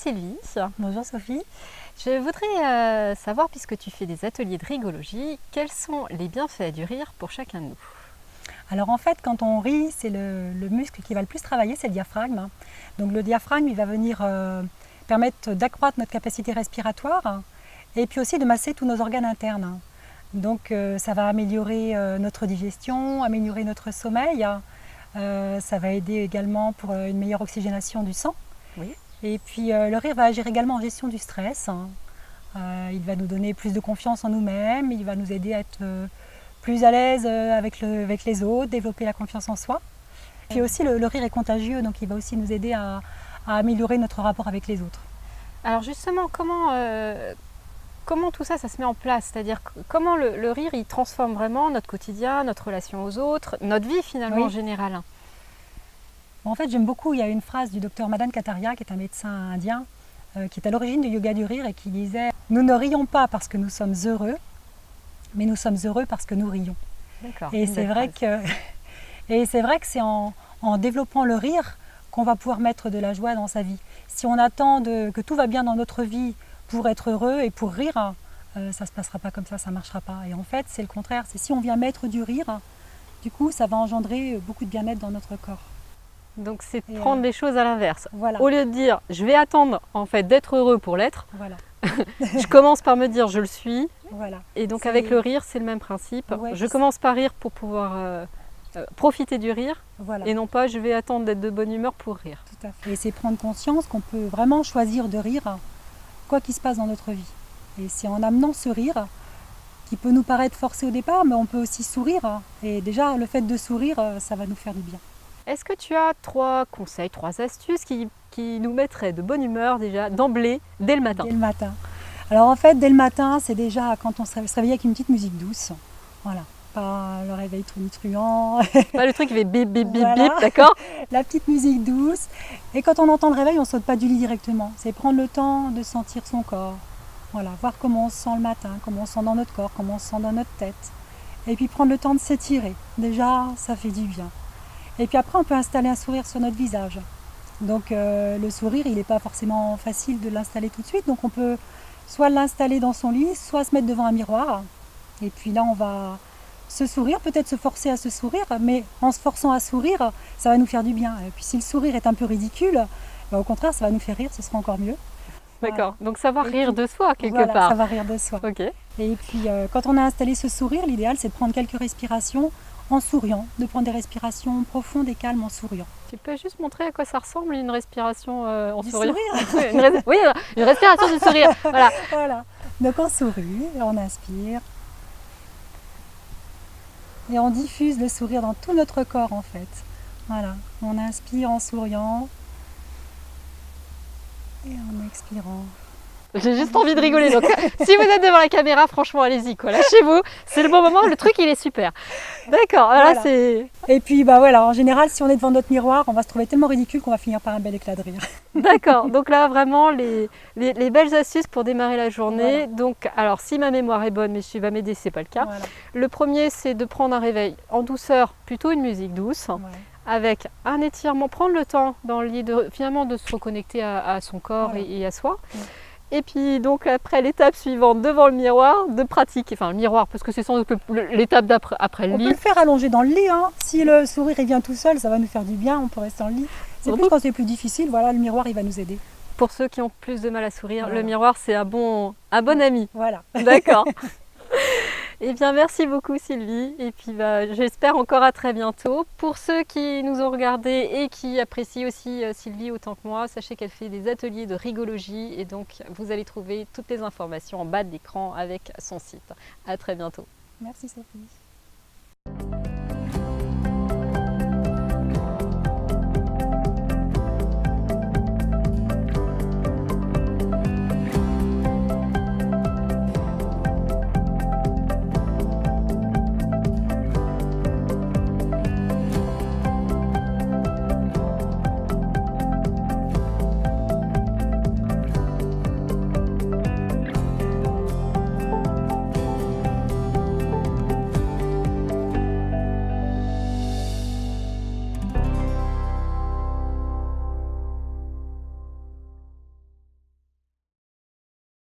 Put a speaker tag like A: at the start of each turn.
A: Sylvie.
B: Bonjour Sophie.
A: Je voudrais savoir, puisque tu fais des ateliers de rigologie, quels sont les bienfaits du rire pour chacun de nous?
B: Alors en fait, quand on rit, c'est le muscle qui va le plus travailler, c'est le diaphragme. Donc le diaphragme, il va venir permettre d'accroître notre capacité respiratoire et puis aussi de masser tous nos organes internes. Donc ça va améliorer notre digestion, améliorer notre sommeil. Ça va aider également pour une meilleure oxygénation du sang.
A: Oui.
B: Et puis le rire va agir également en gestion du stress. Il va nous donner plus de confiance en nous-mêmes, il va nous aider à être plus à l'aise avec les autres, développer la confiance en soi. Puis aussi le rire est contagieux, donc il va aussi nous aider à améliorer notre rapport avec les autres.
A: Alors justement, comment tout ça se met en place? C'est-à-dire comment le rire il transforme vraiment notre quotidien, notre relation aux autres, notre vie finalement en général?
B: En fait, j'aime beaucoup, il y a une phrase du docteur Madan Kataria, qui est un médecin indien, qui est à l'origine du yoga du rire et qui disait « Nous ne rions pas parce que nous sommes heureux, mais nous sommes heureux parce que nous rions. » Et c'est vrai que c'est en développant le rire qu'on va pouvoir mettre de la joie dans sa vie. Si on attend que tout va bien dans notre vie pour être heureux et pour rire, ça ne se passera pas comme ça ne marchera pas. Et en fait, c'est le contraire. C'est si on vient mettre du rire, du coup, ça va engendrer beaucoup de bien-être dans notre corps.
A: Donc c'est prendre les choses à l'inverse.
B: Voilà.
A: Au lieu de dire je vais attendre en fait d'être heureux pour l'être,
B: voilà.
A: je commence par me dire je le suis.
B: Voilà.
A: Et donc avec le rire, c'est le même principe.
B: Ouais,
A: je commence par rire pour pouvoir profiter du rire,
B: voilà.
A: et non pas je vais attendre d'être de bonne humeur pour rire.
B: Tout à fait. Et c'est prendre conscience qu'on peut vraiment choisir de rire quoi qu'il se passe dans notre vie. Et c'est en amenant ce rire qui peut nous paraître forcé au départ, mais on peut aussi sourire. Et déjà, le fait de sourire, ça va nous faire du bien.
A: Est-ce que tu as 3 conseils, 3 astuces qui nous mettraient de bonne humeur déjà d'emblée, dès le matin?
B: Dès le matin. Alors en fait, dès le matin, c'est déjà quand on se réveille avec une petite musique douce. Voilà. Pas le réveil tonitruant.
A: Pas le truc qui fait bip bip bip
B: voilà.
A: bip, d'accord?
B: La petite musique douce. Et quand on entend le réveil, on ne saute pas du lit directement. C'est prendre le temps de sentir son corps. Voilà, voir comment on se sent le matin, comment on se sent dans notre corps, comment on se sent dans notre tête. Et puis prendre le temps de s'étirer. Déjà, ça fait du bien. Et puis après, on peut installer un sourire sur notre visage. Donc le sourire, il n'est pas forcément facile de l'installer tout de suite. Donc on peut soit l'installer dans son lit, soit se mettre devant un miroir. Et puis là, on va se sourire, peut-être se forcer à se sourire, mais en se forçant à sourire, ça va nous faire du bien. Et puis si le sourire est un peu ridicule, au contraire, ça va nous faire rire, ce sera encore mieux.
A: D'accord, donc savoir rire de soi quelque
B: voilà,
A: part.
B: Savoir rire de soi.
A: Okay.
B: Et puis quand on a installé ce sourire, l'idéal c'est de prendre quelques respirations en souriant, de prendre des respirations profondes et calmes en souriant.
A: Tu peux juste montrer à quoi ça ressemble une respiration en souriant?
B: Sourire.
A: Oui, une respiration du sourire. Voilà.
B: Voilà. Donc on sourit, on inspire. Et on diffuse le sourire dans tout notre corps en fait. Voilà. On inspire en souriant. Et en expirant.
A: J'ai juste envie de rigoler. Donc, si vous êtes devant la caméra, franchement, allez-y, quoi. Lâchez-vous. C'est le bon moment. Le truc, il est super. D'accord. Voilà. C'est.
B: Et puis, bah voilà. En général, si on est devant notre miroir, on va se trouver tellement ridicule qu'on va finir par un bel éclat de rire.
A: D'accord. Donc là, vraiment, les belles astuces pour démarrer la journée.
B: Voilà.
A: Donc, alors, si ma mémoire est bonne, mais tu vas m'aider, c'est pas le cas.
B: Voilà.
A: Le premier, c'est de prendre un réveil en douceur, plutôt une musique douce.
B: Ouais.
A: Avec un étirement, prendre le temps dans le lit finalement de se reconnecter à son corps voilà. et à soi. Ouais. Et puis donc après l'étape suivante devant le miroir, de pratiquer, enfin le miroir parce que c'est sans doute l'étape d'après après le lit.
B: On peut le faire allongé dans le lit, hein. Si le sourire il vient tout seul, ça va nous faire du bien, on peut rester dans le lit. C'est plus quand c'est plus difficile, voilà, le miroir il va nous aider.
A: Pour ceux qui ont plus de mal à sourire,
B: voilà.
A: Le miroir c'est un bon ami.
B: Voilà.
A: D'accord. Eh bien, merci beaucoup Sylvie, et puis j'espère encore à très bientôt. Pour ceux qui nous ont regardés et qui apprécient aussi Sylvie autant que moi, sachez qu'elle fait des ateliers de rigologie et donc vous allez trouver toutes les informations en bas de l'écran avec son site. À très bientôt.
B: Merci Sophie.